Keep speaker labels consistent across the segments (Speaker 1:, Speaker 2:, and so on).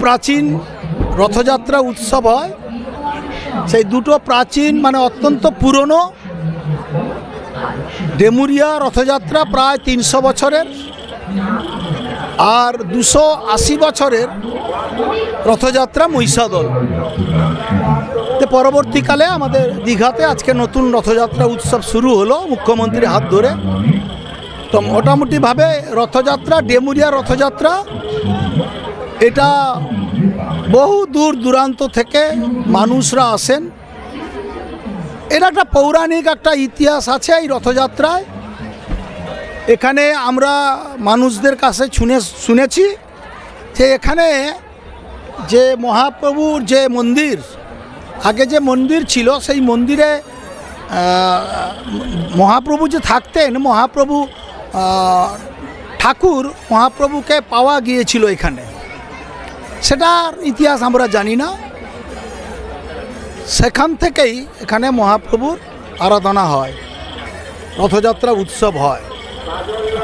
Speaker 1: প্রাচীন রথযাত্রা উৎসব হয়, সেই দুটো প্রাচীন মানে অত্যন্ত পুরনো। ডেমুরিয়া রথযাত্রা প্রায় 300 বছরের, আর 280 বছরের রথযাত্রা মহিষাদল। পরবর্তীকালে আমাদের দীঘাতে আজকে নতুন রথযাত্রা উৎসব শুরু হলো মুখ্যমন্ত্রীর হাত ধরে। তো মোটামুটিভাবে রথযাত্রা, ডেমুরিয়া রথযাত্রা, এটা বহু দূর দূরান্ত থেকে মানুষরা আসেন। এটা একটা পৌরাণিক একটা ইতিহাস আছে এই রথযাত্রায়। এখানে আমরা মানুষদের কাছে শুনেছি যে এখানে যে মহাপ্রভুর যে মন্দির, আগে যে মন্দির ছিল, সেই মন্দিরে মহাপ্রভু যে থাকতেন, মহাপ্রভু ঠাকুর মহাপ্রভুকে পাওয়া গিয়েছিল এখানে। সেটার ইতিহাস আমরা জানি না। সেখান থেকেই এখানে মহাপ্রভুর আরাধনা হয়, রথযাত্রা উৎসব হয়।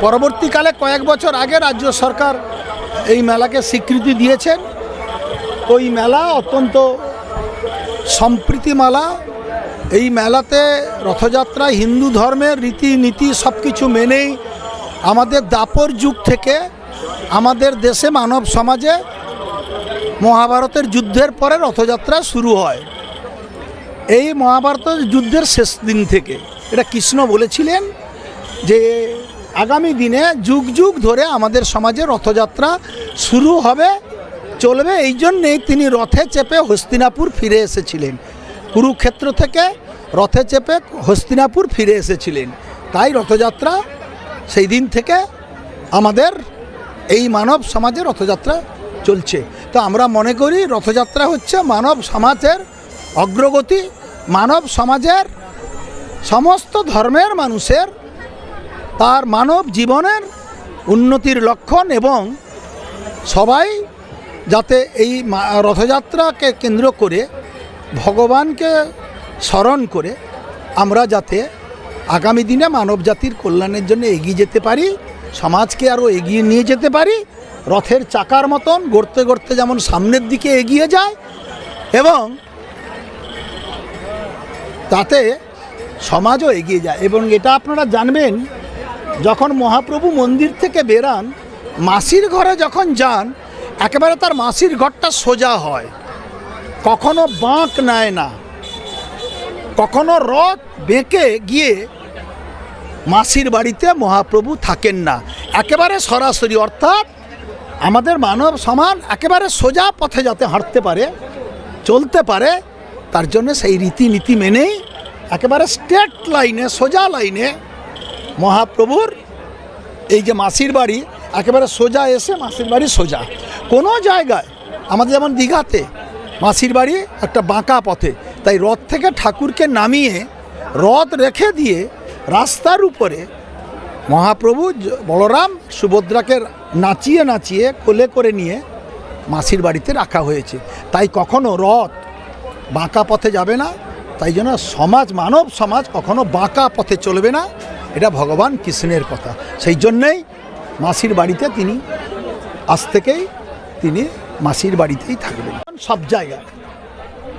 Speaker 1: পরবর্তীকালে কয়েক বছর আগে রাজ্য সরকার এই মেলাকে স্বীকৃতি দিয়েছেন। ওই মেলা অত্যন্ত সম্প্রীতি মেলা। এই মেলাতে রথযাত্রা হিন্দু ধর্মের রীতিনীতি সব কিছু মেনেই আমাদের দাপর যুগ থেকে আমাদের দেশে মানব সমাজে মহাভারতের যুদ্ধের পরে রথযাত্রা শুরু হয়। এই মহাভারতের যুদ্ধের শেষ দিন থেকে এটা কৃষ্ণ বলেছিলেন যে আগামী দিনে যুগ যুগ ধরে আমাদের সমাজে রথযাত্রা শুরু হবে, চলবে। এই জন্যেই তিনি রথে চেপে হস্তিনাপুর ফিরে এসেছিলেন। কুরুক্ষেত্র থেকে রথে চেপে হস্তিনাপুর ফিরে এসেছিলেন। তাই রথযাত্রা সেই দিন থেকে আমাদের এই মানব সমাজে রথযাত্রা চলছে। তো আমরা মনে করি রথযাত্রা হচ্ছে মানব সমাজের অগ্রগতি, মানব সমাজের সমস্ত ধর্মের মানুষের তার মানব জীবনের উন্নতির লক্ষণ, এবং সবাই যাতে এই রথযাত্রাকে কেন্দ্র করে ভগবানকে স্মরণ করে আমরা যাতে আগামী দিনে মানব জাতির কল্যাণের জন্য এগিয়ে যেতে পারি, সমাজকে আরও এগিয়ে নিয়ে যেতে পারি। রথের চাকার মতন গড়তে গড়তে যেমন সামনের দিকে এগিয়ে যায়, এবং তাতে সমাজও এগিয়ে যায়। এবং এটা আপনারা জানবেন, যখন মহাপ্রভু মন্দির থেকে বেরান, মাসির ঘরে যখন যান, একেবারে তার মাসির ঘরটা সোজা হয়, কখনো বাঁক নেয় না, কখনো রথ বেঁকে গিয়ে মাসির বাড়িতে মহাপ্রভু থাকেন না, একেবারে সরাসরি। অর্থাৎ আমাদের মানব সমাজ একেবারে সোজা পথে যাতে হাঁটতে পারে, চলতে পারে, তার জন্য সেই রীতিনীতি মেনেই একেবারে স্ট্রেট লাইনে, সোজা লাইনে মহাপ্রভুর এই যে মাসির বাড়ি, একেবারে সোজা এসে মাসির বাড়ি সোজা। কোনো জায়গায় আমাদের যেমন দীঘাতে মাসির বাড়ি একটা বাঁকা পথে, তাই রথ থেকে ঠাকুরকে নামিয়ে রথ রেখে দিয়ে রাস্তার উপরে মহাপ্রভু বলরাম সুভদ্রাকে নাচিয়ে নাচিয়ে কোলে করে নিয়ে মাসির বাড়িতে রাখা হয়েছে। তাই কখনো রথ বাঁকা পথে যাবে না, তাই জন্য সমাজ, মানব সমাজ কখনো বাঁকা পথে চলবে না, এটা ভগবান কৃষ্ণের কথা। সেই জন্যেই মাসির বাড়িতে তিনি আজ থেকেই তিনি মাসির বাড়িতেই থাকবেন সব জায়গায়।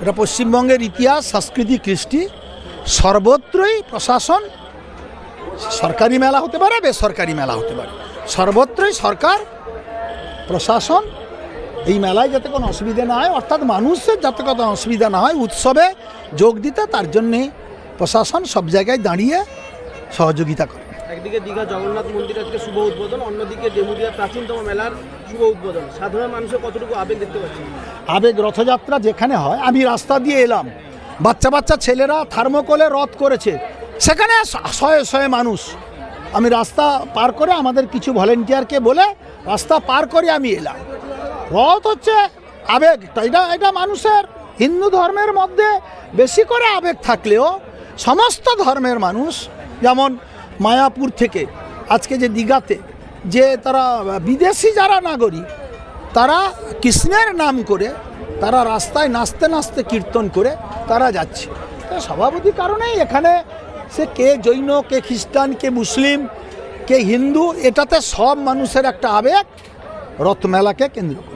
Speaker 1: এটা পশ্চিমবঙ্গের ইতিহাস, সংস্কৃতি, কৃষ্টি, সর্বত্রই প্রশাসন, সরকারি মেলা হতে পারে, বেসরকারি মেলা হতে পারে, সর্বত্রই সরকার প্রশাসন এই মেলায় যাতে কোনো অসুবিধা না হয়, অর্থাৎ মানুষের যাতে কোনো অসুবিধা না হয় উৎসবে যোগ দিতে, তার জন্যে প্রশাসন সব জায়গায় দাঁড়িয়ে সহযোগিতা করে।
Speaker 2: একদিকে দীঘা জগন্নাথ মন্দির আজকে শুভ উদ্বোধন, অন্যদিকে ডেমুরিয়া প্রাচীনতম মেলার শুভ উদ্বোধন। সাধারণ মানুষের কতটুকু আবেগ দেখতে পাচ্ছি?
Speaker 1: আবেগ রথযাত্রা যেখানে হয়, আমি রাস্তা দিয়ে এলাম, বাচ্চা বাচ্চা ছেলেরা থার্মোকলে রথ করেছে, সেখানে শয়ে শয়ে মানুষ। আমি রাস্তা পার করে আমাদের কিছু ভলেন্টিয়ারকে বলে রাস্তা পার করে আমি এলাম। রথ হচ্ছে আবেগ, এটা মানুষের, হিন্দু ধর্মের মধ্যে বেশি করে আবেগ থাকলেও সমস্ত ধর্মের মানুষ, যেমন মায়াপুর থেকে আজকে যে দীঘাতে যে তারা বিদেশি যারা নাগরিক, তারা কৃষ্ণের নাম করে তারা রাস্তায় নাচতে নাচতে কীর্তন করে তারা যাচ্ছে। তো স্বভাবতই কারণেই এখানে সে কে জৈন, কে খ্রিস্টান, কে মুসলিম, কে হিন্দু, এটাতে সব মানুষের একটা আবেগ রথমেলাকে কেন্দ্র করে।